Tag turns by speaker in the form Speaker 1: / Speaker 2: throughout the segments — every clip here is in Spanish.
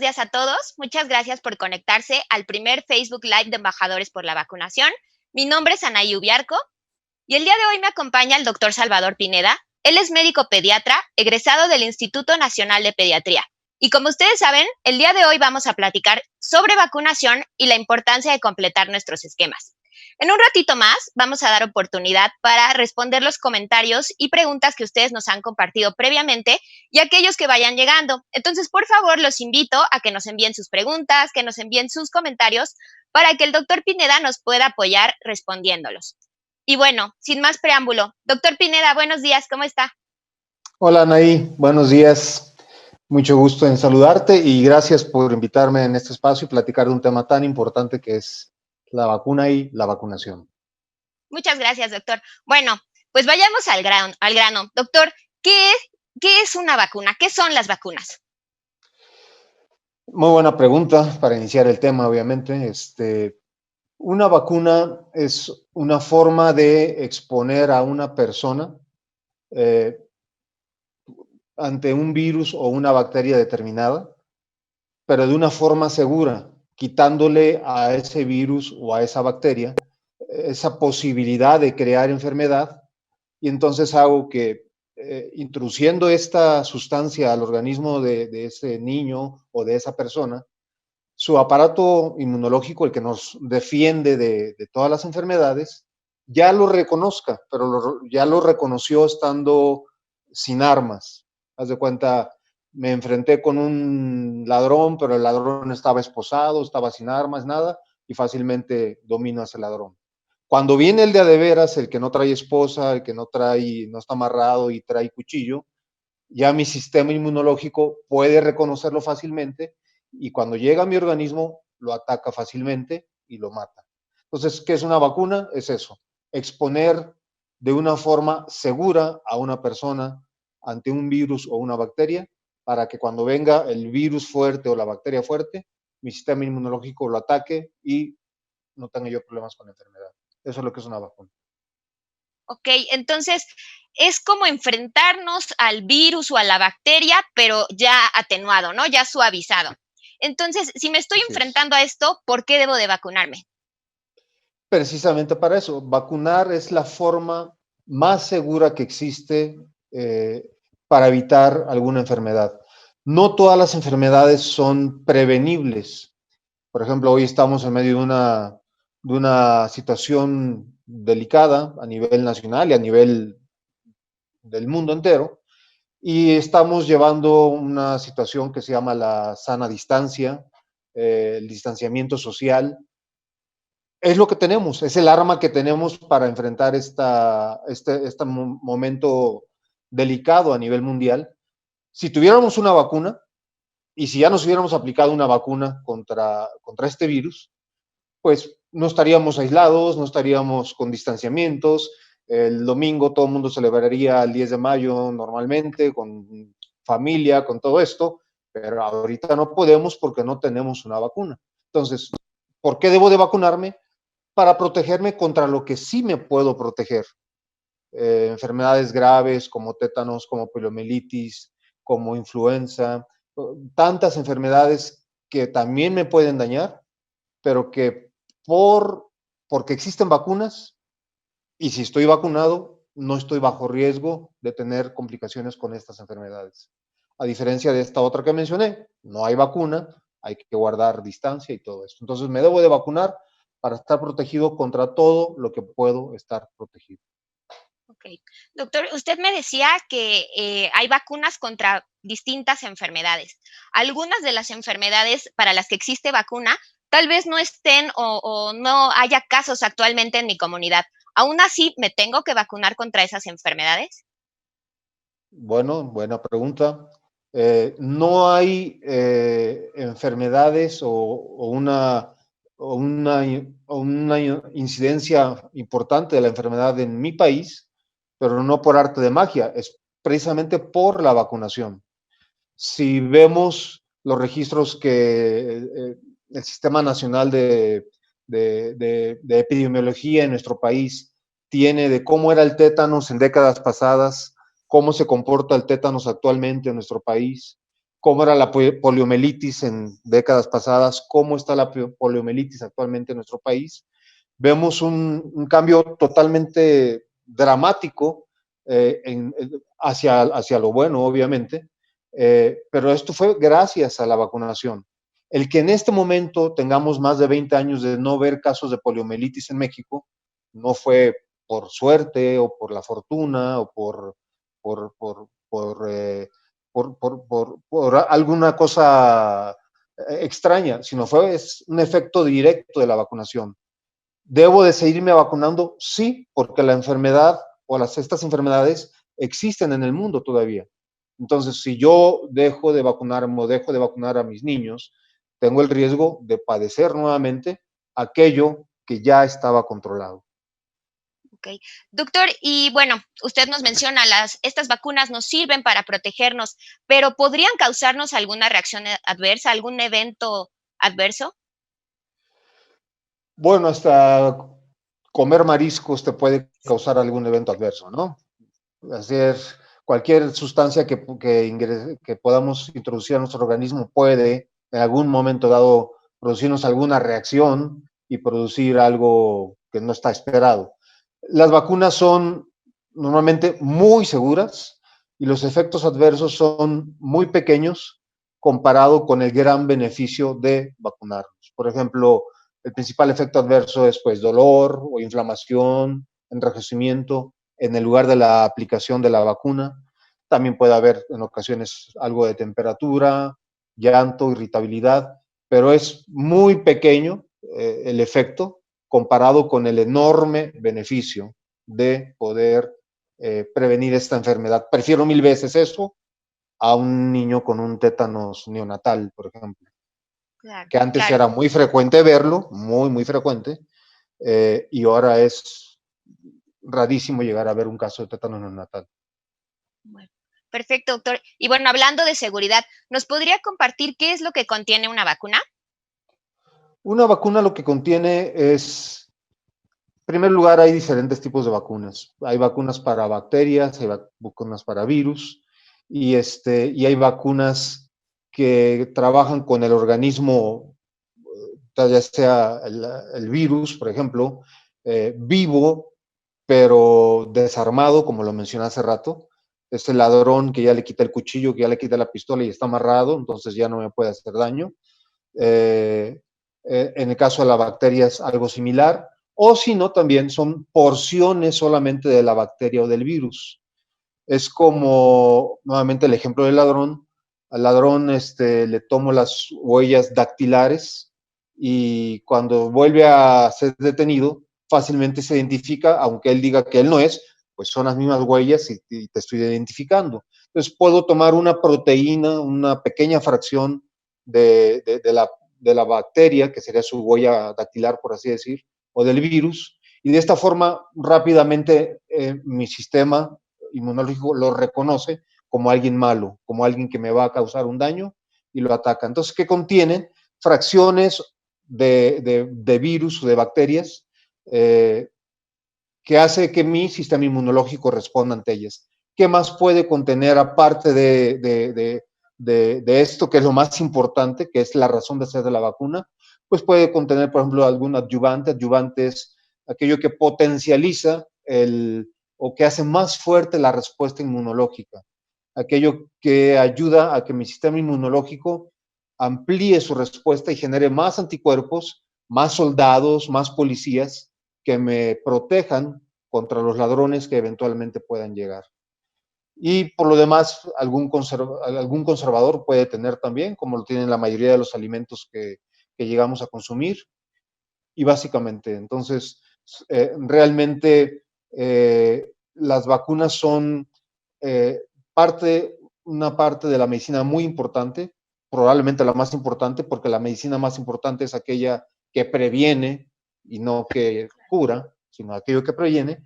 Speaker 1: días a todos. Muchas gracias por conectarse al primer Facebook Live de Embajadores por la Vacunación. Mi nombre es Anaí Ubiarco y el día de hoy me acompaña el doctor Salvador Pineda. Él es médico pediatra, egresado del Instituto Nacional de Pediatría. Y como ustedes saben, el día de hoy vamos a platicar sobre vacunación y la importancia de completar nuestros esquemas. En un ratito más vamos a dar oportunidad para responder los comentarios y preguntas que ustedes nos han compartido previamente y aquellos que vayan llegando. Entonces, por favor, los invito a que nos envíen sus preguntas, que nos envíen sus comentarios para que el doctor Pineda nos pueda apoyar respondiéndolos. Y bueno, sin más preámbulo, doctor Pineda, buenos días, ¿cómo está?
Speaker 2: Hola Anaí, buenos días. Mucho gusto en saludarte y gracias por invitarme en este espacio y platicar de un tema tan importante que es la vacuna y la vacunación.
Speaker 1: Muchas gracias, doctor. Bueno, pues vayamos al grano. Doctor, ¿qué es una vacuna? ¿Qué son las vacunas?
Speaker 2: Muy buena pregunta para iniciar el tema, obviamente. Una vacuna es una forma de exponer a una persona ante un virus o una bacteria determinada, pero de una forma segura, quitándole a ese virus o a esa bacteria esa posibilidad de crear enfermedad, y entonces hago que introduciendo esta sustancia al organismo de ese niño o de esa persona, su aparato inmunológico, el que nos defiende de todas las enfermedades, ya lo reconozca, pero ya lo reconoció estando sin armas. Haz de cuenta, me enfrenté con un ladrón, pero el ladrón estaba esposado, estaba sin armas, nada, y fácilmente domino a ese ladrón. Cuando viene el de a de veras, el que no trae esposa, el que no está amarrado y trae cuchillo, ya mi sistema inmunológico puede reconocerlo fácilmente y cuando llega a mi organismo lo ataca fácilmente y lo mata. Entonces, ¿qué es una vacuna? Es eso, exponer de una forma segura a una persona ante un virus o una bacteria para que cuando venga el virus fuerte o la bacteria fuerte, mi sistema inmunológico lo ataque y no tenga yo problemas con la enfermedad. Eso es lo que es una vacuna.
Speaker 1: Ok, entonces es como enfrentarnos al virus o a la bacteria, pero ya atenuado, ¿no? Ya suavizado. Entonces, si me estoy enfrentando a esto, ¿por qué debo de vacunarme?
Speaker 2: Precisamente para eso, vacunar es la forma más segura que existe para evitar alguna enfermedad. No todas las enfermedades son prevenibles. Por ejemplo, hoy estamos en medio de una situación delicada a nivel nacional y a nivel del mundo entero, y estamos llevando una situación que se llama la sana distancia, el distanciamiento social. Es lo que tenemos, es el arma que tenemos para enfrentar este momento delicado a nivel mundial. Si tuviéramos una vacuna, y si ya nos hubiéramos aplicado una vacuna contra este virus, pues no estaríamos aislados, no estaríamos con distanciamientos. El domingo todo el mundo celebraría el 10 de mayo normalmente, con familia, con todo esto, pero ahorita no podemos porque no tenemos una vacuna. Entonces, ¿por qué debo de vacunarme? Para protegerme contra lo que sí me puedo proteger. Enfermedades graves como tétanos, como poliomielitis, como influenza, tantas enfermedades que también me pueden dañar, pero que porque existen vacunas y si estoy vacunado, no estoy bajo riesgo de tener complicaciones con estas enfermedades. A diferencia de esta otra que mencioné, no hay vacuna, hay que guardar distancia y todo esto. Entonces me debo de vacunar para estar protegido contra todo lo que puedo estar protegido.
Speaker 1: Ok. Doctor, usted me decía que hay vacunas contra distintas enfermedades. Algunas de las enfermedades para las que existe vacuna tal vez no estén o no haya casos actualmente en mi comunidad. ¿Aún así me tengo que vacunar contra esas enfermedades?
Speaker 2: Bueno, buena pregunta. No hay enfermedades o una incidencia importante de la enfermedad en mi país, pero no por arte de magia, es precisamente por la vacunación. Si vemos los registros que el Sistema Nacional de Epidemiología en nuestro país tiene de cómo era el tétanos en décadas pasadas, cómo se comporta el tétanos actualmente en nuestro país, cómo era la poliomielitis en décadas pasadas, cómo está la poliomielitis actualmente en nuestro país, vemos un cambio totalmente dramático hacia lo bueno, obviamente, pero esto fue gracias a la vacunación. El que en este momento tengamos más de 20 años de no ver casos de poliomielitis en México, no fue por suerte o por la fortuna o por alguna cosa extraña, sino es un efecto directo de la vacunación. ¿Debo de seguirme vacunando? Sí, porque la enfermedad o estas enfermedades existen en el mundo todavía. Entonces, si yo dejo de vacunarme o dejo de vacunar a mis niños, tengo el riesgo de padecer nuevamente aquello que ya estaba controlado.
Speaker 1: Ok. Doctor, y bueno, usted nos menciona, estas vacunas nos sirven para protegernos, pero ¿podrían causarnos alguna reacción adversa, algún evento adverso?
Speaker 2: Bueno, hasta comer mariscos te puede causar algún evento adverso, ¿no? Hacer cualquier sustancia que podamos introducir a nuestro organismo puede en algún momento dado producirnos alguna reacción y producir algo que no está esperado. Las vacunas son normalmente muy seguras y los efectos adversos son muy pequeños comparado con el gran beneficio de vacunarnos. Por ejemplo, el principal efecto adverso es pues dolor o inflamación, enrojecimiento en el lugar de la aplicación de la vacuna. También puede haber en ocasiones algo de temperatura, llanto, irritabilidad, pero es muy pequeño el efecto comparado con el enorme beneficio de poder prevenir esta enfermedad. Prefiero 1000 veces eso a un niño con un tétanos neonatal, por ejemplo,
Speaker 1: Claro,
Speaker 2: que antes
Speaker 1: claro.
Speaker 2: era muy frecuente verlo, muy, muy frecuente, y ahora es rarísimo llegar a ver un caso de tétanos neonatal.
Speaker 1: Bueno, perfecto, doctor. Y bueno, hablando de seguridad, ¿nos podría compartir qué es lo que contiene una vacuna?
Speaker 2: Una vacuna lo que contiene es, en primer lugar, hay diferentes tipos de vacunas. Hay vacunas para bacterias, hay vacunas para virus, y hay vacunas que trabajan con el organismo, ya sea el virus, por ejemplo, vivo, pero desarmado, como lo mencioné hace rato. Es el ladrón que ya le quita el cuchillo, que ya le quita la pistola y está amarrado, entonces ya no me puede hacer daño. Eh, en el caso de la bacteria es algo similar, o si no, también son porciones solamente de la bacteria o del virus. Es como, nuevamente, el ejemplo del ladrón. Al ladrón le tomo las huellas dactilares y cuando vuelve a ser detenido, fácilmente se identifica, aunque él diga que él no es, pues son las mismas huellas y te estoy identificando. Entonces puedo tomar una proteína, una pequeña fracción de la bacteria, que sería su huella dactilar, por así decir, o del virus, y de esta forma rápidamente mi sistema inmunológico lo reconoce como alguien malo, como alguien que me va a causar un daño y lo ataca. Entonces, ¿qué contiene? Fracciones de virus o de bacterias que hace que mi sistema inmunológico responda ante ellas. ¿Qué más puede contener aparte de esto, que es lo más importante, que es la razón de ser de la vacuna? Pues puede contener, por ejemplo, algún adyuvante. Adyuvante es aquello que potencializa o que hace más fuerte la respuesta inmunológica, aquello que ayuda a que mi sistema inmunológico amplíe su respuesta y genere más anticuerpos, más soldados, más policías que me protejan contra los ladrones que eventualmente puedan llegar. Y por lo demás, algún conservador puede tener también, como lo tienen la mayoría de los alimentos que llegamos a consumir. Y básicamente, entonces, realmente las vacunas son eh, una parte de la medicina muy importante, probablemente la más importante, porque la medicina más importante es aquella que previene y no que cura, sino aquello que previene.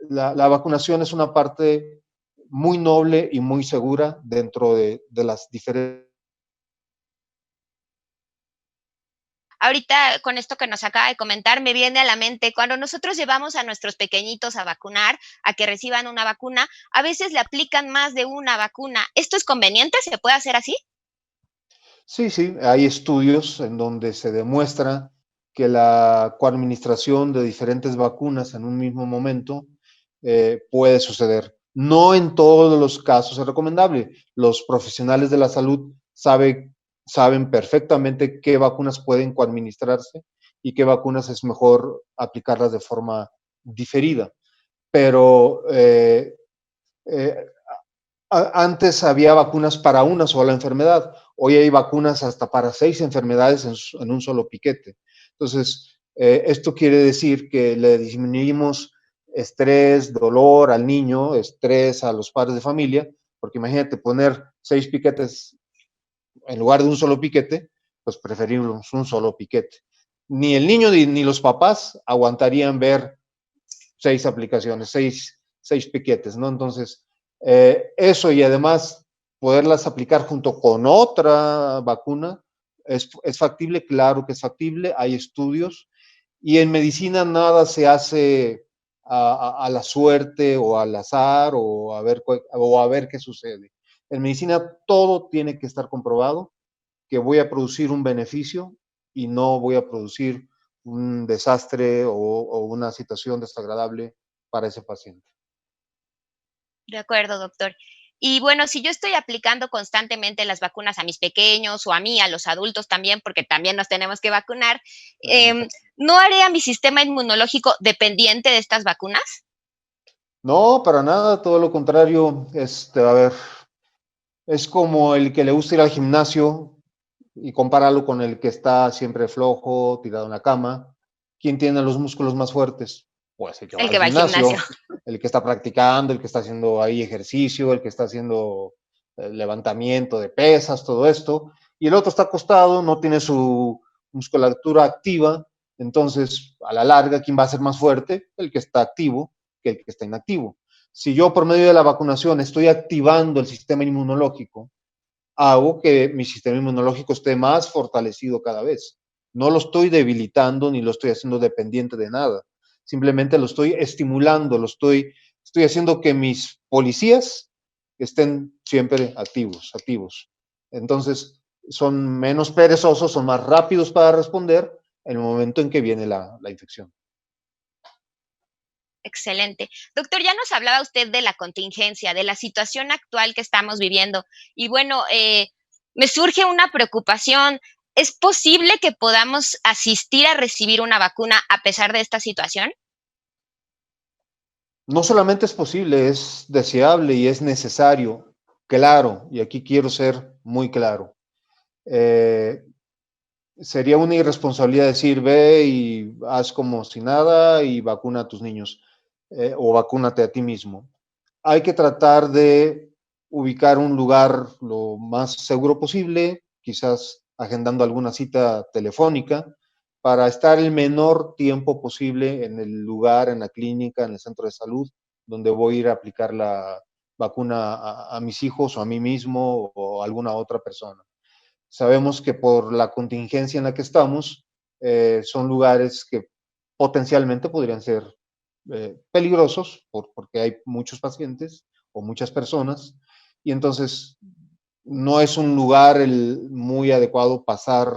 Speaker 2: La vacunación es una parte muy noble y muy segura dentro de las diferentes.
Speaker 1: Ahorita con esto que nos acaba de comentar, me viene a la mente, cuando nosotros llevamos a nuestros pequeñitos a vacunar, a que reciban una vacuna, a veces le aplican más de una vacuna. ¿Esto es conveniente? ¿Se puede hacer así?
Speaker 2: Sí, sí, hay estudios en donde se demuestra que la coadministración de diferentes vacunas en un mismo momento puede suceder. No en todos los casos es recomendable. Los profesionales de la salud saben perfectamente qué vacunas pueden coadministrarse y qué vacunas es mejor aplicarlas de forma diferida. Pero eh, antes había vacunas para una sola enfermedad, hoy hay vacunas hasta para 6 enfermedades en un solo piquete. Entonces, esto quiere decir que le disminuimos estrés, dolor al niño, estrés a los padres de familia, porque imagínate poner 6 piquetes en lugar de un solo piquete, pues preferimos un solo piquete. Ni el niño ni los papás aguantarían ver 6 aplicaciones, 6 piquetes, ¿no? Entonces, eso y además poderlas aplicar junto con otra vacuna, ¿es factible? Claro que es factible, hay estudios y en medicina nada se hace a la suerte o al azar o a ver qué sucede. En medicina todo tiene que estar comprobado, que voy a producir un beneficio y no voy a producir un desastre o una situación desagradable para ese paciente.
Speaker 1: De acuerdo, doctor. Y bueno, si yo estoy aplicando constantemente las vacunas a mis pequeños o a mí, a los adultos también, porque también nos tenemos que vacunar,
Speaker 2: En efecto.
Speaker 1: ¿no haré a mi sistema inmunológico dependiente de estas vacunas?
Speaker 2: No, para nada, todo lo contrario. A ver, es como el que le gusta ir al gimnasio y compáralo con el que está siempre flojo, tirado en la cama. ¿Quién tiene los músculos más fuertes? Pues el que va
Speaker 1: El
Speaker 2: al
Speaker 1: que va al gimnasio.
Speaker 2: gimnasio, el que está practicando, el que está haciendo ahí ejercicio, el que está haciendo levantamiento de pesas, todo esto. Y el otro está acostado, no tiene su musculatura activa. Entonces, a la larga, ¿quién va a ser más fuerte? El que está activo que el que está inactivo. Si yo por medio de la vacunación estoy activando el sistema inmunológico, hago que mi sistema inmunológico esté más fortalecido cada vez. No lo estoy debilitando ni lo estoy haciendo dependiente de nada. Simplemente lo estoy estimulando, estoy haciendo que mis policías estén siempre activos. Entonces, son menos perezosos, son más rápidos para responder en el momento en que viene la infección.
Speaker 1: Excelente. Doctor, ya nos hablaba usted de la contingencia, de la situación actual que estamos viviendo. Y bueno, me surge una preocupación. ¿Es posible que podamos asistir a recibir una vacuna a pesar de esta situación?
Speaker 2: No solamente es posible, es deseable y es necesario. Claro, y aquí quiero ser muy claro. Eh, Sería una irresponsabilidad decir, ve y haz como si nada y vacuna a tus niños o vacúnate a ti mismo. Hay que tratar de ubicar un lugar lo más seguro posible, quizás agendando alguna cita telefónica, para estar el menor tiempo posible en el lugar, en la clínica, en el centro de salud, donde voy a ir a aplicar la vacuna a mis hijos o a mí mismo o a alguna otra persona. Sabemos que por la contingencia en la que estamos, son lugares que potencialmente podrían ser peligrosos porque hay muchos pacientes o muchas personas y entonces no es un lugar muy adecuado pasar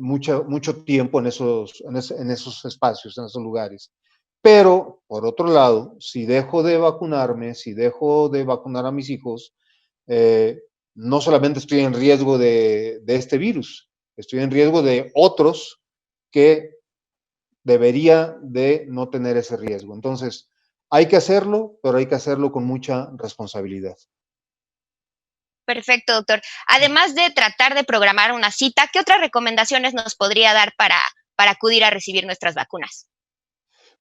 Speaker 2: mucho tiempo en esos espacios, en esos lugares. Pero, por otro lado, si dejo de vacunarme, si dejo de vacunar a mis hijos, eh, no solamente estoy en riesgo de este virus, estoy en riesgo de otros que debería de no tener ese riesgo. Entonces, hay que hacerlo, pero hay que hacerlo con mucha responsabilidad.
Speaker 1: Perfecto, doctor. Además de tratar de programar una cita, ¿qué otras recomendaciones nos podría dar para acudir a recibir nuestras vacunas?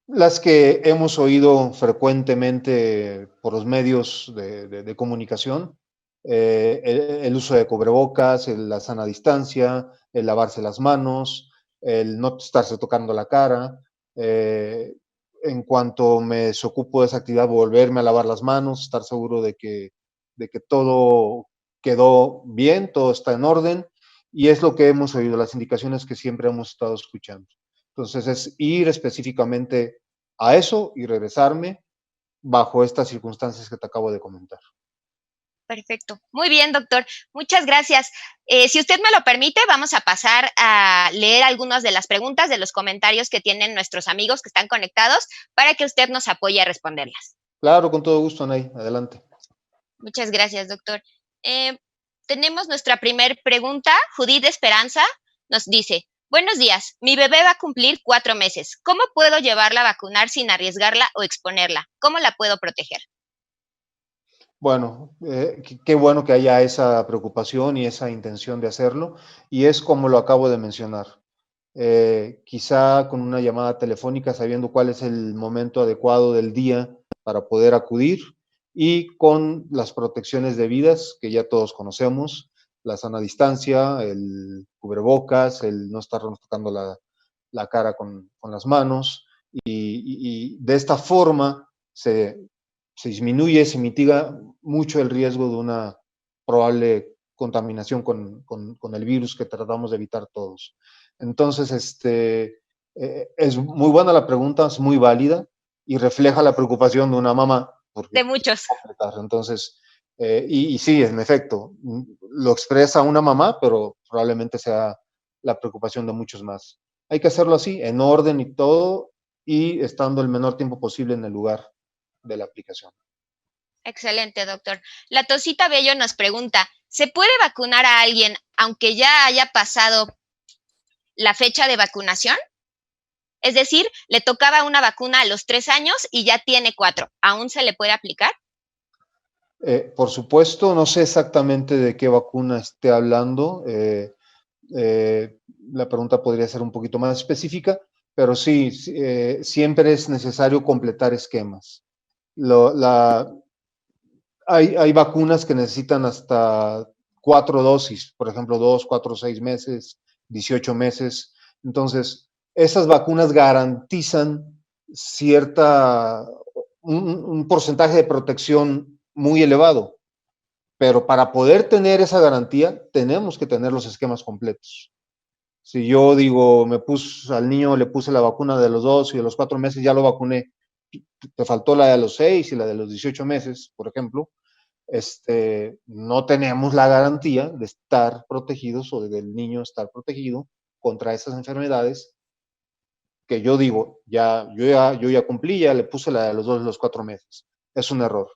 Speaker 2: Las que hemos oído frecuentemente por los medios de comunicación, el uso de cubrebocas, la sana distancia, el lavarse las manos, el no estarse tocando la cara. eh, en cuanto me desocupo de esa actividad, volverme a lavar las manos, estar seguro de que todo quedó bien, todo está en orden, y es lo que hemos oído, las indicaciones que siempre hemos estado escuchando. Entonces es ir específicamente a eso y regresarme bajo estas circunstancias que te acabo de comentar.
Speaker 1: Perfecto. Muy bien, doctor. Muchas gracias. Si usted me lo permite, vamos a pasar a leer algunas de las preguntas de los comentarios que tienen nuestros amigos que están conectados para que usted nos apoye a responderlas.
Speaker 2: Claro, con todo gusto, Anaí. Adelante.
Speaker 1: Muchas gracias, doctor. Eh, Tenemos nuestra primer pregunta. Judith Esperanza nos dice, buenos días, mi bebé va a cumplir 4 meses. ¿Cómo puedo llevarla a vacunar sin arriesgarla o exponerla? ¿Cómo la puedo proteger?
Speaker 2: Bueno, qué bueno que haya esa preocupación y esa intención de hacerlo, y es como lo acabo de mencionar. Quizá con una llamada telefónica, sabiendo cuál es el momento adecuado del día para poder acudir y con las protecciones debidas que ya todos conocemos, la sana distancia, el cubrebocas, el no estarnos tocando la cara con las manos, y de esta forma se disminuye, se mitiga mucho el riesgo de una probable contaminación con el virus que tratamos de evitar todos. Entonces, es muy buena la pregunta, es muy válida y refleja la preocupación de una mamá. Porque
Speaker 1: De muchos.
Speaker 2: entonces, y sí, en efecto, lo expresa una mamá, pero probablemente sea la preocupación de muchos más. Hay que hacerlo así, en orden y todo, y estando el menor tiempo posible en el lugar de la aplicación.
Speaker 1: Excelente, doctor. La Tosita Bello nos pregunta, ¿se puede vacunar a alguien aunque ya haya pasado la fecha de vacunación? Es decir, le tocaba una vacuna a los 3 años y ya tiene 4. ¿Aún se le puede aplicar?
Speaker 2: Por supuesto, no sé exactamente de qué vacuna esté hablando. La pregunta podría ser un poquito más específica, pero sí, siempre es necesario completar esquemas. Hay vacunas que necesitan hasta 4 dosis, por ejemplo, 2, 4, 6 meses, 18 meses. Entonces, esas vacunas garantizan un porcentaje de protección muy elevado, pero para poder tener esa garantía, tenemos que tener los esquemas completos. Si yo digo, al niño le puse la vacuna de los 2 y de los 4 meses ya lo vacuné, te faltó la de los 6 y la de los 18 meses, por ejemplo, no tenemos la garantía de estar protegidos o del niño estar protegido contra esas enfermedades que yo digo, yo ya cumplí, ya le puse la de los 2 y los 4 meses. Es un error.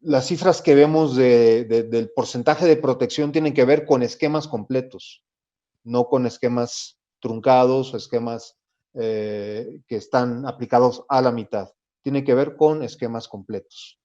Speaker 2: Las cifras que vemos del porcentaje de protección tienen que ver con esquemas completos, no con esquemas truncados o esquemas que están aplicados a la mitad. Tiene que ver con esquemas completos.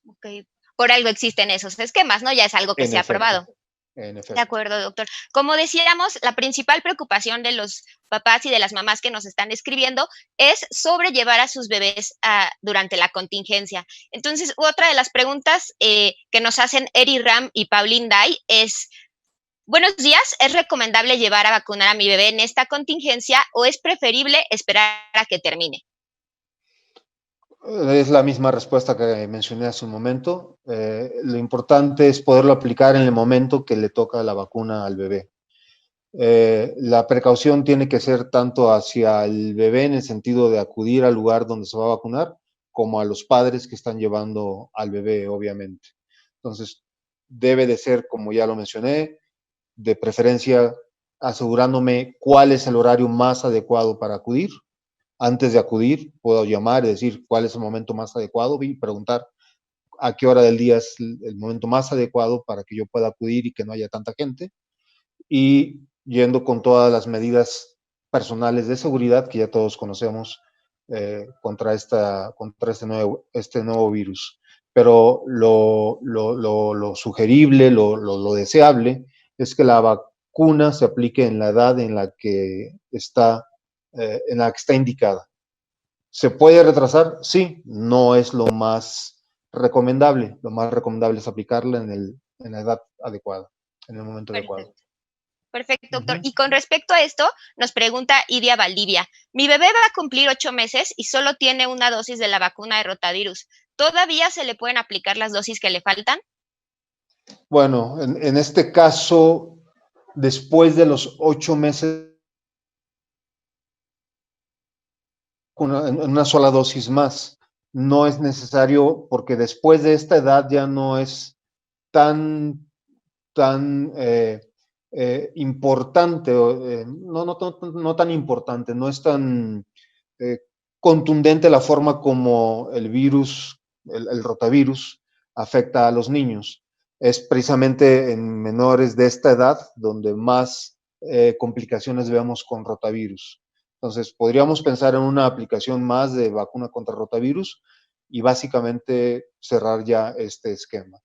Speaker 1: Ok. Por algo existen esos esquemas, ¿no? Ya es algo que
Speaker 2: En
Speaker 1: se ha
Speaker 2: efecto,
Speaker 1: probado.
Speaker 2: en
Speaker 1: De
Speaker 2: efecto.
Speaker 1: acuerdo, doctor. Como decíamos, la principal preocupación de los papás y de las mamás que nos están escribiendo es sobrellevar a sus bebés durante la contingencia. Entonces, otra de las preguntas que nos hacen Eri Ram y Pauline Day es, buenos días, ¿es recomendable llevar a vacunar a mi bebé en esta contingencia o es preferible esperar a que termine?
Speaker 2: Es la misma respuesta que mencioné hace un momento. Lo importante es poderlo aplicar en el momento que le toca la vacuna al bebé. La precaución tiene que ser tanto hacia el bebé en el sentido de acudir al lugar donde se va a vacunar, como a los padres que están llevando al bebé, obviamente. Entonces, debe de ser, como ya lo mencioné, de preferencia asegurándome cuál es el horario más adecuado para acudir. Antes de acudir, puedo llamar y decir cuál es el momento más adecuado y preguntar a qué hora del día es el momento más adecuado para que yo pueda acudir y que no haya tanta gente. Y yendo con todas las medidas personales de seguridad que ya todos conocemos contra este nuevo virus. Pero lo sugerible, lo deseable es que la vacuna se aplique en la edad en la que está indicada. ¿Se puede retrasar? Sí, no es lo más recomendable. Lo más recomendable es aplicarla en la edad adecuada, en el momento adecuado.
Speaker 1: Perfecto. Perfecto, doctor.
Speaker 2: Ujú.
Speaker 1: Y con respecto a esto, nos pregunta Idia Valdivia. Mi bebé va a cumplir 8 meses y solo tiene una dosis de la vacuna de rotavirus. ¿Todavía se le pueden aplicar las dosis que le faltan?
Speaker 2: Bueno, en este caso, después de los 8 meses, en una sola dosis más. no es necesario, porque después de esta edad ya no es tan, tan importante, no tan importante, no es tan eh, contundente la forma como el virus, el rotavirus, afecta a los niños. Es precisamente en menores de esta edad donde más complicaciones vemos con rotavirus. Entonces, podríamos pensar en una aplicación más de vacuna contra rotavirus y básicamente cerrar ya este esquema.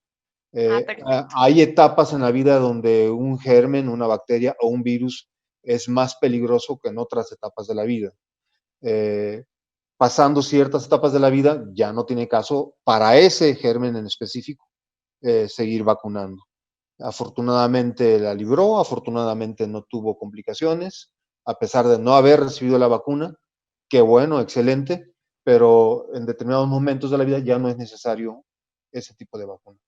Speaker 1: Perfecto.
Speaker 2: Hay etapas en la vida donde un germen, una bacteria o un virus es más peligroso que en otras etapas de la vida. Eh, Pasando ciertas etapas de la vida, ya no tiene caso para ese germen en específico seguir vacunando. Afortunadamente la libró, afortunadamente no tuvo complicaciones, a pesar de no haber recibido la vacuna. Qué bueno, excelente, pero en determinados momentos de la vida ya no es necesario ese tipo de vacuna.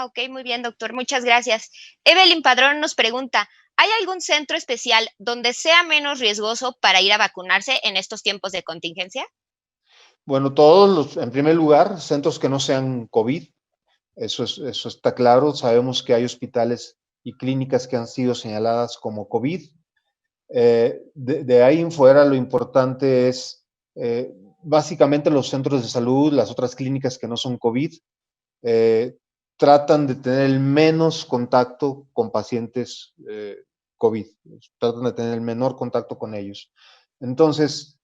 Speaker 1: Ok, muy bien, doctor. Muchas gracias. Evelyn Padrón nos pregunta, ¿hay algún centro especial donde sea menos riesgoso para ir a vacunarse en estos tiempos de contingencia?
Speaker 2: Bueno, todos los, en primer lugar, centros que no sean COVID, eso está claro. Sabemos que hay hospitales y clínicas que han sido señaladas como COVID. De ahí en fuera, lo importante es básicamente los centros de salud, las otras clínicas que no son COVID, eh, tratan de tener el menos contacto con pacientes COVID, tratan de tener el menor contacto con ellos. Entonces,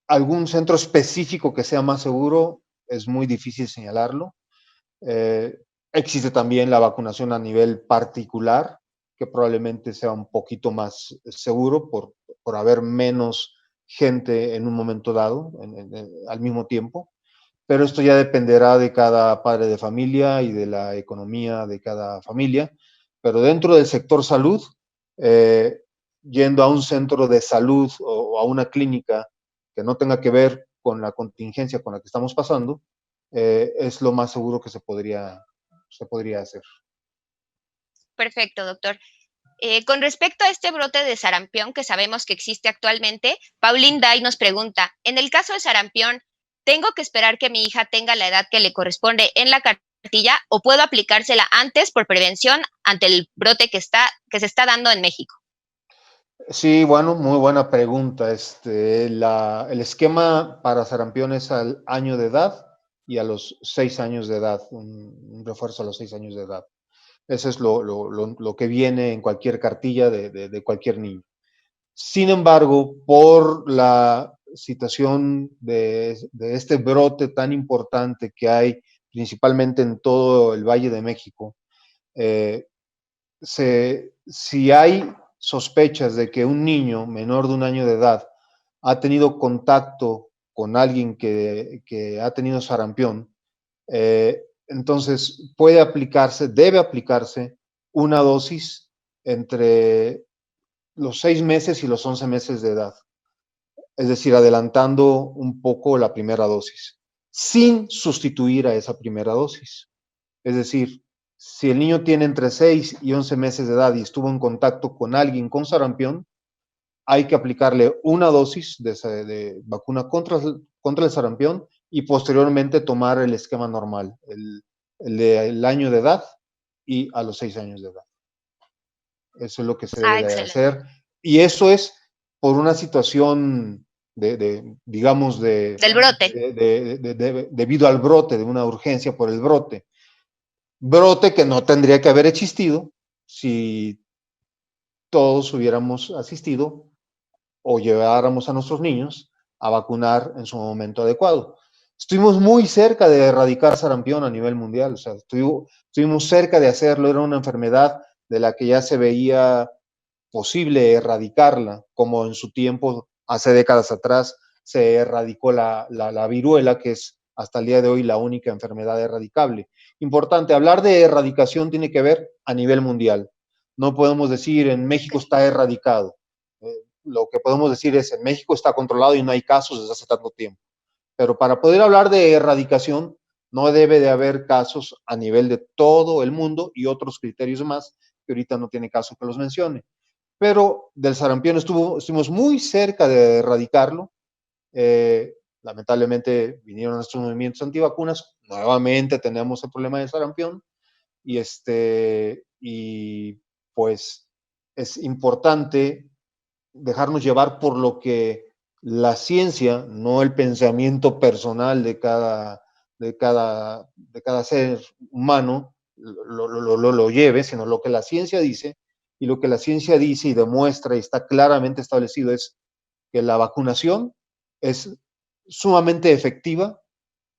Speaker 2: algún centro específico que sea más seguro es muy difícil señalarlo. Eh, Existe también la vacunación a nivel particular, que probablemente sea un poquito más seguro por haber menos gente en un momento dado, al mismo tiempo, pero esto ya dependerá de cada padre de familia y de la economía de cada familia. Pero dentro del sector salud, eh, yendo a un centro de salud o a una clínica que no tenga que ver con la contingencia con la que estamos pasando, es lo más seguro que se podría hacer.
Speaker 1: Perfecto, doctor. Con respecto a este brote de sarampión que sabemos que existe actualmente, Pauline Day nos pregunta, en el caso de sarampión, ¿tengo que esperar que mi hija tenga la edad que le corresponde en la cartilla o puedo aplicársela antes por prevención ante el brote que se está dando en México?
Speaker 2: Sí, bueno, muy buena pregunta. El esquema para sarampión es al año de edad y a los 6 años de edad, un refuerzo a los 6 años de edad. Eso es lo que viene en cualquier cartilla de cualquier niño. Sin embargo, por la situación de este brote tan importante que hay principalmente en todo el Valle de México, eh, si hay sospechas de que un niño menor de 1 año de edad ha tenido contacto con alguien que ha tenido sarampión, entonces debe aplicarse una dosis entre los 6 meses y los 11 meses de edad, es decir, adelantando un poco la primera dosis, sin sustituir a esa primera dosis. Es decir, si el niño tiene entre 6 y 11 meses de edad y estuvo en contacto con alguien con sarampión, hay que aplicarle una dosis de vacuna contra el sarampión y posteriormente tomar el esquema normal, el año de edad y a los 6 años de edad. Eso es lo que se debe de
Speaker 1: Excelente.
Speaker 2: hacer. Y eso es por una situación digamos,
Speaker 1: Del brote.
Speaker 2: debido al brote, de una urgencia por el brote. Brote que no tendría que haber existido si todos hubiéramos asistido o lleváramos a nuestros niños a vacunar en su momento adecuado. Estuvimos muy cerca de erradicar sarampión a nivel mundial, o sea, estuvimos cerca de hacerlo, era una enfermedad de la que ya se veía posible erradicarla, como en su tiempo, hace décadas atrás, se erradicó la viruela, que es hasta el día de hoy la única enfermedad erradicable. Importante, hablar de erradicación tiene que ver a nivel mundial. No podemos decir en México
Speaker 1: Okay.
Speaker 2: está erradicado. Lo que podemos decir es en México está controlado y no hay casos desde hace tanto tiempo. Pero para poder hablar de erradicación, no debe de haber casos a nivel de todo el mundo y otros criterios más que ahorita no tiene caso que los mencione. Pero del sarampión estuvimos muy cerca de erradicarlo. lamentablemente vinieron estos movimientos antivacunas, nuevamente tenemos el problema del sarampión, y pues es importante dejarnos llevar por lo que la ciencia, no el pensamiento personal de cada ser humano lo lleve, sino lo que la ciencia dice, y lo que la ciencia dice y demuestra y está claramente establecido es que la vacunación es sumamente efectiva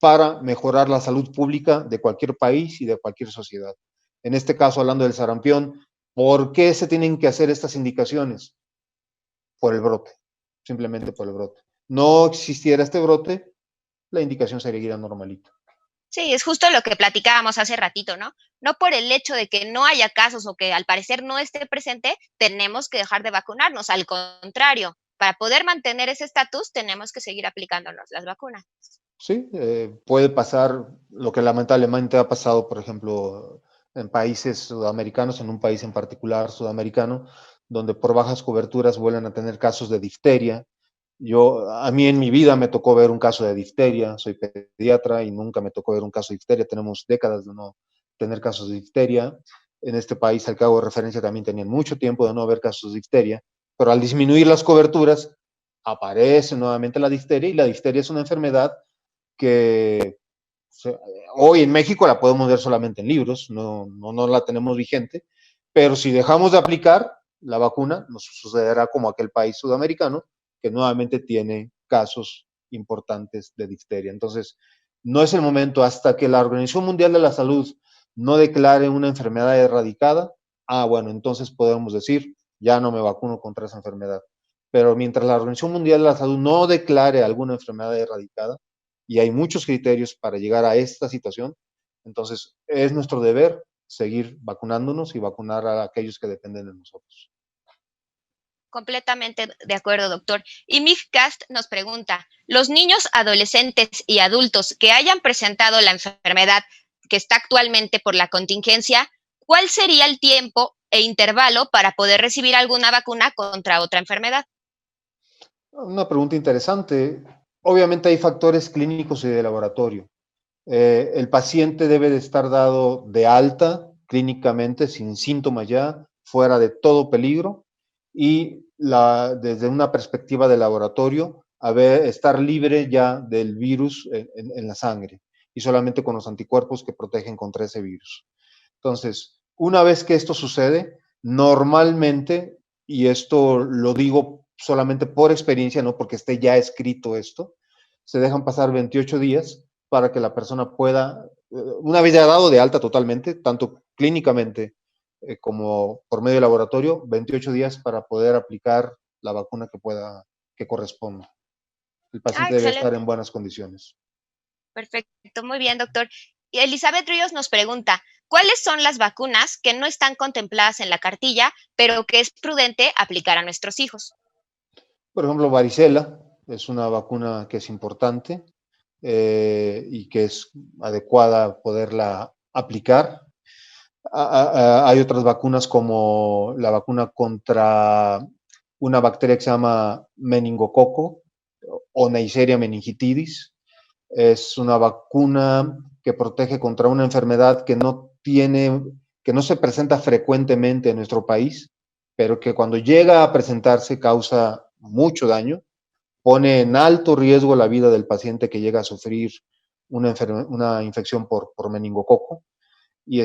Speaker 2: para mejorar la salud pública de cualquier país y de cualquier sociedad. En este caso, hablando del sarampión, ¿por qué se tienen que hacer estas indicaciones? Por el brote, simplemente por el brote. No existiera este brote, la indicación seguiría normalita.
Speaker 1: Sí, es justo lo que platicábamos hace ratito, ¿no? No por el hecho de que no haya casos o que al parecer no esté presente, tenemos que dejar de vacunarnos. Al contrario, para poder mantener ese estatus, tenemos que seguir aplicándonos las vacunas.
Speaker 2: Sí, puede pasar lo que lamentablemente ha pasado, por ejemplo, en países sudamericanos, en un país en particular sudamericano, donde por bajas coberturas vuelven a tener casos de difteria. A mí en mi vida me tocó ver un caso de difteria, soy pediatra y nunca me tocó ver un caso de difteria, tenemos décadas de no tener casos de difteria. En este país, al que hago referencia, también tenían mucho tiempo de no haber casos de difteria, pero al disminuir las coberturas, aparece nuevamente la difteria, y la difteria es una enfermedad que hoy en México la podemos ver solamente en libros, no la tenemos vigente, pero si dejamos de aplicar la vacuna, nos sucederá como aquel país sudamericano que nuevamente tiene casos importantes de difteria. Entonces, no es el momento hasta que la Organización Mundial de la Salud no declare una enfermedad erradicada. Bueno, entonces podemos decir, ya no me vacuno contra esa enfermedad. Pero mientras la Organización Mundial de la Salud no declare alguna enfermedad erradicada, y hay muchos criterios para llegar a esta situación, entonces es nuestro deber seguir vacunándonos y vacunar a aquellos que dependen de nosotros.
Speaker 1: Completamente de acuerdo, doctor. Y Mifcast nos pregunta, ¿los niños, adolescentes y adultos que hayan presentado la enfermedad que está actualmente por la contingencia, cuál sería el tiempo e intervalo para poder recibir alguna vacuna contra otra enfermedad?
Speaker 2: Una pregunta interesante. Obviamente hay factores clínicos y de laboratorio. El paciente debe de estar dado de alta clínicamente, sin síntomas ya, fuera de todo peligro, y desde una perspectiva de laboratorio, estar libre ya del virus en la sangre, y solamente con los anticuerpos que protegen contra ese virus. Entonces, una vez que esto sucede, normalmente, y esto lo digo solamente por experiencia, no porque esté ya escrito esto, se dejan pasar 28 días para que la persona pueda, una vez ya dado de alta totalmente, tanto clínicamente como por medio de laboratorio, 28 días para poder aplicar la vacuna que corresponda. El
Speaker 1: Ah,
Speaker 2: paciente debe estar en
Speaker 1: excelente.
Speaker 2: buenas condiciones.
Speaker 1: Perfecto. Muy bien, doctor. Y Elizabeth Ríos nos pregunta, ¿cuáles son las vacunas que no están contempladas en la cartilla, pero que es prudente aplicar a nuestros hijos?
Speaker 2: Por ejemplo, varicela es una vacuna que es importante, y que es adecuada poderla aplicar. Hay otras vacunas como la vacuna contra una bacteria que se llama meningococo o Neisseria meningitidis. Es una vacuna que protege contra una enfermedad que no se presenta frecuentemente en nuestro país, pero que cuando llega a presentarse causa mucho daño, pone en alto riesgo la vida del paciente que llega a sufrir una infección por meningococo. Y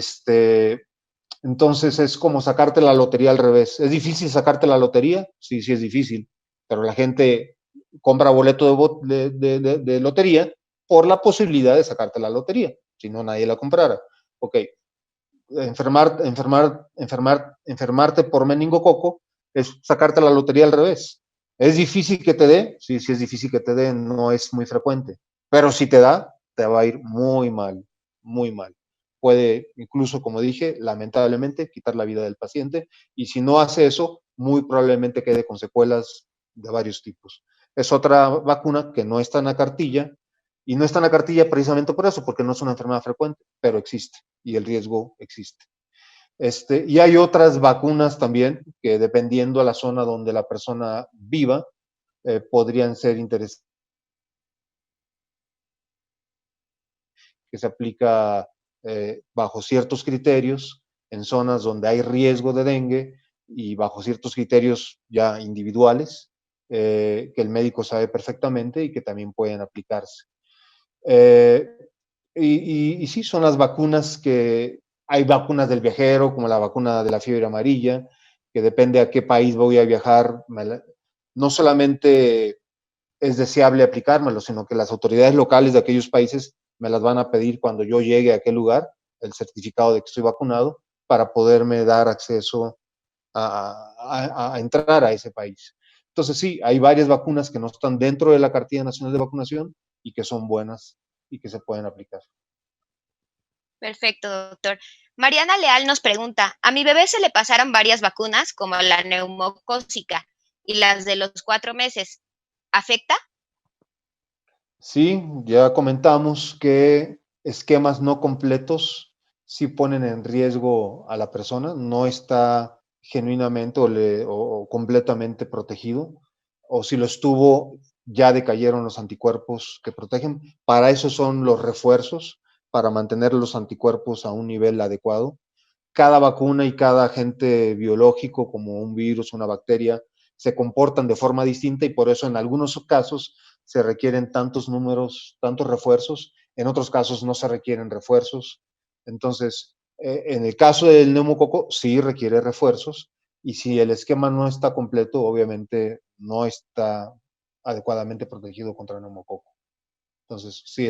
Speaker 2: entonces es como sacarte la lotería al revés. ¿Es difícil sacarte la lotería? Sí, sí es difícil, pero la gente compra boleto de lotería por la posibilidad de sacarte la lotería, si no nadie la comprara. Ok, enfermarte por meningococo es sacarte la lotería al revés. ¿Es difícil que te dé? Sí, sí es difícil que te dé, no es muy frecuente. Pero si te da, te va a ir muy mal, muy mal. Puede incluso, como dije, lamentablemente quitar la vida del paciente, y si no hace eso, muy probablemente quede con secuelas de varios tipos. Es otra vacuna que no está en la cartilla, y no está en la cartilla precisamente por eso, porque no es una enfermedad frecuente, pero existe y el riesgo existe. Y hay otras vacunas también que, dependiendo de la zona donde la persona viva, podrían ser interesantes. que se aplica bajo ciertos criterios en zonas donde hay riesgo de dengue y bajo ciertos criterios ya individuales que el médico sabe perfectamente y que también pueden aplicarse. Y sí, son las vacunas que hay vacunas del viajero, como la vacuna de la fiebre amarilla, que depende a qué país voy a viajar, no solamente es deseable aplicármelo, sino que las autoridades locales de aquellos países me las van a pedir cuando yo llegue a aquel lugar, el certificado de que estoy vacunado, para poderme dar acceso a entrar a ese país. Entonces sí, hay varias vacunas que no están dentro de la cartilla nacional de vacunación y que son buenas y que se pueden aplicar.
Speaker 1: Perfecto, doctor. Mariana Leal nos pregunta, a mi bebé se le pasaron varias vacunas como la neumocócica y las de los 4 meses. ¿Afecta?
Speaker 2: Sí, ya comentamos que esquemas no completos sí ponen en riesgo a la persona, no está genuinamente o completamente protegido, o si lo estuvo, ya decayeron los anticuerpos que protegen. Para eso son los refuerzos, para mantener los anticuerpos a un nivel adecuado. Cada vacuna y cada agente biológico, como un virus, una bacteria, se comportan de forma distinta y por eso en algunos casos se requieren tantos números, tantos refuerzos, en otros casos no se requieren refuerzos. Entonces, en el caso del neumococo, sí requiere refuerzos y si el esquema no está completo, obviamente no está adecuadamente protegido contra el neumococo. Entonces, sí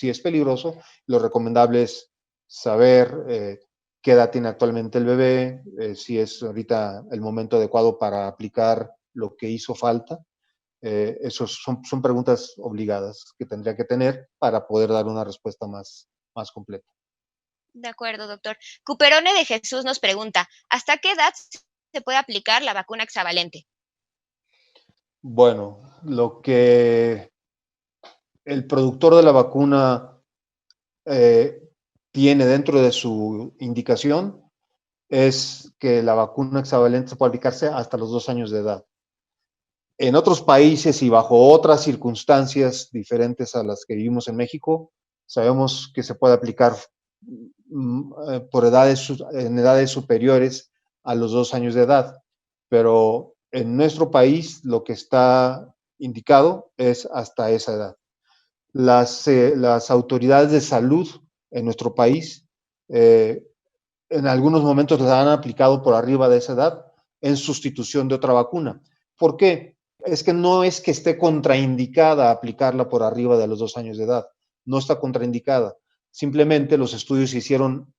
Speaker 2: es peligroso. Lo recomendable es saber qué edad tiene actualmente el bebé, si es ahorita el momento adecuado para aplicar lo que hizo falta. Esos son preguntas obligadas que tendría que tener para poder dar una respuesta más completa.
Speaker 1: De acuerdo, doctor. Cuperone de Jesús nos pregunta, ¿hasta qué edad se puede aplicar la vacuna hexavalente?
Speaker 2: Bueno, lo que el productor de la vacuna eh, tiene dentro de su indicación es que la vacuna hexavalente puede aplicarse hasta los 2 años de edad. En otros países y bajo otras circunstancias diferentes a las que vivimos en México, sabemos que se puede aplicar en edades superiores a los 2 años de edad, pero en nuestro país lo que está indicado es hasta esa edad. Las autoridades de salud en nuestro país en algunos momentos la han aplicado por arriba de esa edad en sustitución de otra vacuna. ¿Por qué? Es que no es que esté contraindicada aplicarla por arriba de los 2 años de edad, no está contraindicada. Simplemente los estudios se hicieron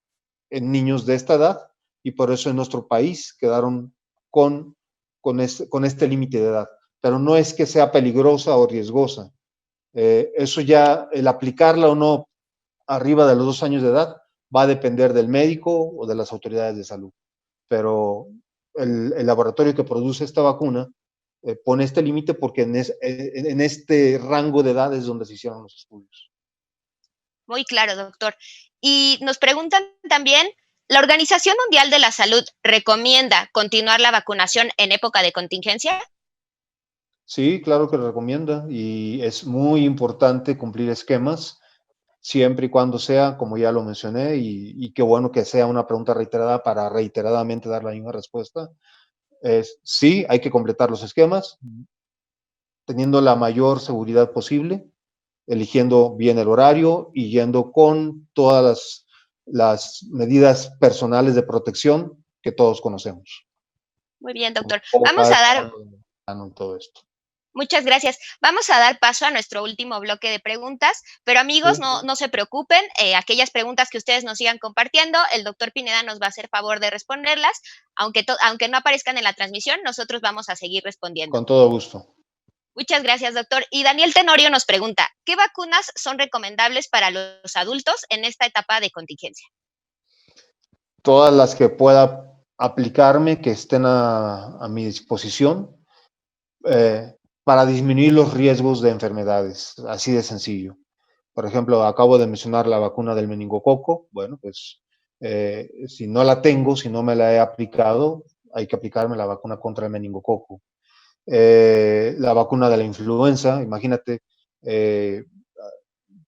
Speaker 2: en niños de esta edad y por eso en nuestro país quedaron con este límite de edad. Pero no es que sea peligrosa o riesgosa. Eso ya, el aplicarla o no arriba de los 2 años de edad, va a depender del médico o de las autoridades de salud. Pero el laboratorio que produce esta vacuna pone este límite porque en este rango de edad es donde se hicieron los estudios.
Speaker 1: Muy claro, doctor. Y nos preguntan también, ¿la Organización Mundial de la Salud recomienda continuar la vacunación en época de contingencia?
Speaker 2: Sí, claro que lo recomienda y es muy importante cumplir esquemas siempre y cuando sea, como ya lo mencioné, y qué bueno que sea una pregunta reiterada para reiteradamente dar la misma respuesta. Sí, hay que completar los esquemas, teniendo la mayor seguridad posible, eligiendo bien el horario y yendo con todas las medidas personales de protección que todos conocemos.
Speaker 1: Muy bien, doctor. Vamos a
Speaker 2: Cubrebocas,
Speaker 1: dar,
Speaker 2: todo esto.
Speaker 1: muchas gracias. Vamos a dar paso a nuestro último bloque de preguntas, pero amigos,
Speaker 2: Sí.
Speaker 1: no se preocupen, aquellas preguntas que ustedes nos sigan compartiendo, el doctor Pineda nos va a hacer favor de responderlas, aunque no aparezcan en la transmisión, nosotros vamos a seguir respondiendo.
Speaker 2: Con todo gusto.
Speaker 1: Muchas gracias, doctor. Y Daniel Tenorio nos pregunta, ¿qué vacunas son recomendables para los adultos en esta etapa de contingencia?
Speaker 2: Todas las que pueda aplicarme, que estén a mi disposición, para disminuir los riesgos de enfermedades, así de sencillo. Por ejemplo, acabo de mencionar la vacuna del meningococo. Bueno, pues si no la tengo, si no me la he aplicado, hay que aplicarme la vacuna contra el meningococo. La vacuna de la influenza, imagínate,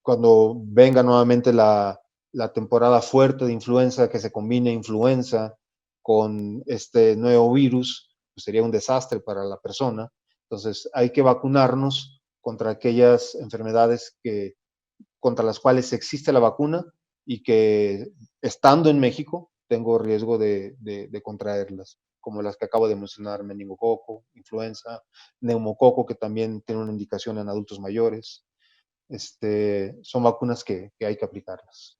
Speaker 2: cuando venga nuevamente la temporada fuerte de influenza, que se combine influenza con este nuevo virus, pues sería un desastre para la persona. Entonces hay que vacunarnos contra aquellas enfermedades contra las cuales existe la vacuna y que estando en México tengo riesgo de contraerlas, como las que acabo de mencionar: meningococo, influenza, neumococo, que también tiene una indicación en adultos mayores. Son vacunas que hay que aplicarlas.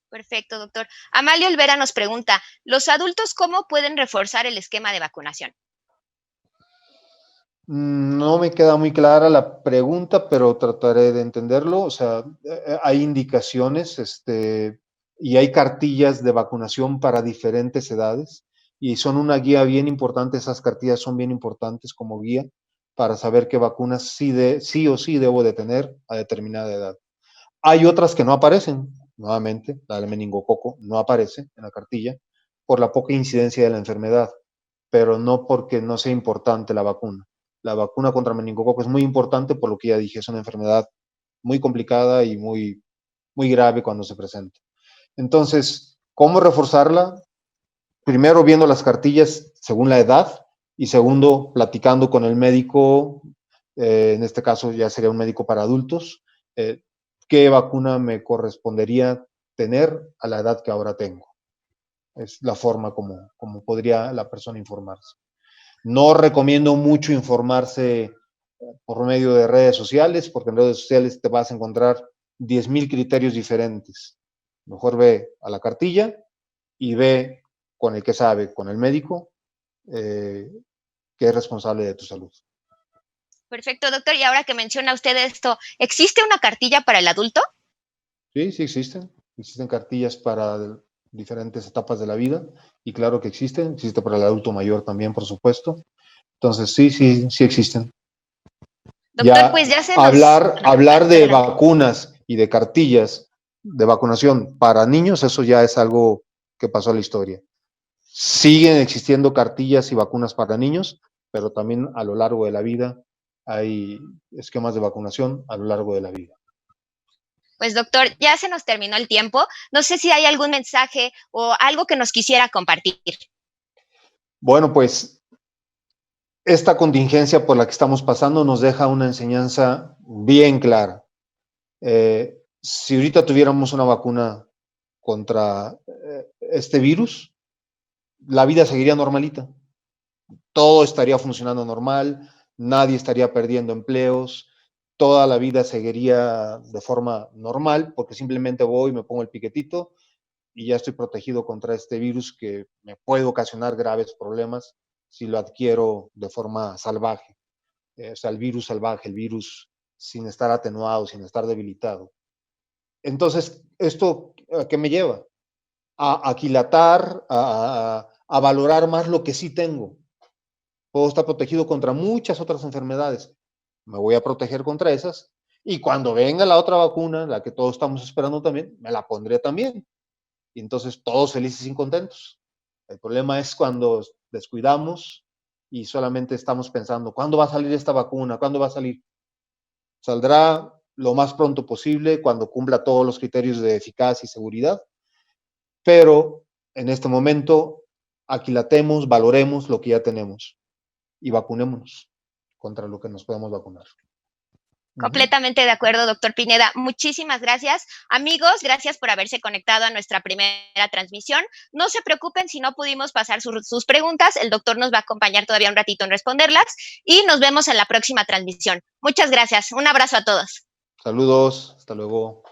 Speaker 1: Perfecto, doctor. Amalio Olvera nos pregunta, ¿los adultos cómo pueden reforzar el esquema de vacunación?
Speaker 2: No me queda muy clara la pregunta, pero trataré de entenderlo. O sea, hay indicaciones, y hay cartillas de vacunación para diferentes edades y son una guía bien importante. Esas cartillas son bien importantes como guía para saber qué vacunas sí o sí debo de tener a determinada edad. Hay otras que no aparecen, nuevamente, la del meningococo no aparece en la cartilla por la poca incidencia de la enfermedad, pero no porque no sea importante la vacuna. La vacuna contra meningococo es muy importante por lo que ya dije, es una enfermedad muy complicada y muy, muy grave cuando se presenta. Entonces, ¿cómo reforzarla? Primero, viendo las cartillas según la edad y segundo, platicando con el médico, en este caso ya sería un médico para adultos, qué vacuna me correspondería tener a la edad que ahora tengo. Es la forma como podría la persona informarse. No recomiendo mucho informarse por medio de redes sociales, porque en redes sociales te vas a encontrar 10,000 criterios diferentes. Mejor ve a la cartilla y ve con el que sabe, con el médico, que es responsable de tu salud.
Speaker 1: Perfecto, doctor. Y ahora que menciona usted esto, ¿existe una cartilla para el adulto?
Speaker 2: Sí, sí existen. Existen cartillas para diferentes etapas de la vida y claro que existen. Existe para el adulto mayor también, por supuesto. Entonces, sí existen.
Speaker 1: Doctor, pues ya se nos...
Speaker 2: Hablar de
Speaker 1: Adelante.
Speaker 2: vacunas y de cartillas de vacunación para niños, eso ya es algo que pasó a la historia. Siguen existiendo cartillas y vacunas para niños, pero también a lo largo de la vida hay esquemas de vacunación a lo largo de la vida.
Speaker 1: Pues doctor, ya se nos terminó el tiempo. No sé si hay algún mensaje o algo que nos quisiera compartir.
Speaker 2: Bueno, pues esta contingencia por la que estamos pasando nos deja una enseñanza bien clara. Si ahorita tuviéramos una vacuna contra este virus, la vida seguiría normalita. Todo estaría funcionando normal, nadie estaría perdiendo empleos, toda la vida seguiría de forma normal, porque simplemente voy, me pongo el piquetito y ya estoy protegido contra este virus que me puede ocasionar graves problemas si lo adquiero de forma salvaje. O sea, el virus salvaje, el virus sin estar atenuado, sin estar debilitado. Entonces, ¿esto a qué me lleva? A aquilatar, a valorar más lo que sí tengo. Puedo estar protegido contra muchas otras enfermedades. Me voy a proteger contra esas y cuando venga la otra vacuna, la que todos estamos esperando también, me la pondré también. Y entonces todos felices y contentos. El problema es cuando descuidamos y solamente estamos pensando, ¿cuándo va a salir esta vacuna? ¿Cuándo va a salir? Saldrá lo más pronto posible cuando cumpla todos los criterios de eficacia y seguridad, pero en este momento aquilatemos, valoremos lo que ya tenemos y vacunémonos contra lo que nos podemos vacunar.
Speaker 1: Completamente de acuerdo, doctor Pineda. Muchísimas gracias. Amigos, gracias por haberse conectado a nuestra primera transmisión. No se preocupen si no pudimos pasar sus preguntas. El doctor nos va a acompañar todavía un ratito en responderlas y nos vemos en la próxima transmisión. Muchas gracias. Un abrazo a todos.
Speaker 2: Saludos. Hasta luego.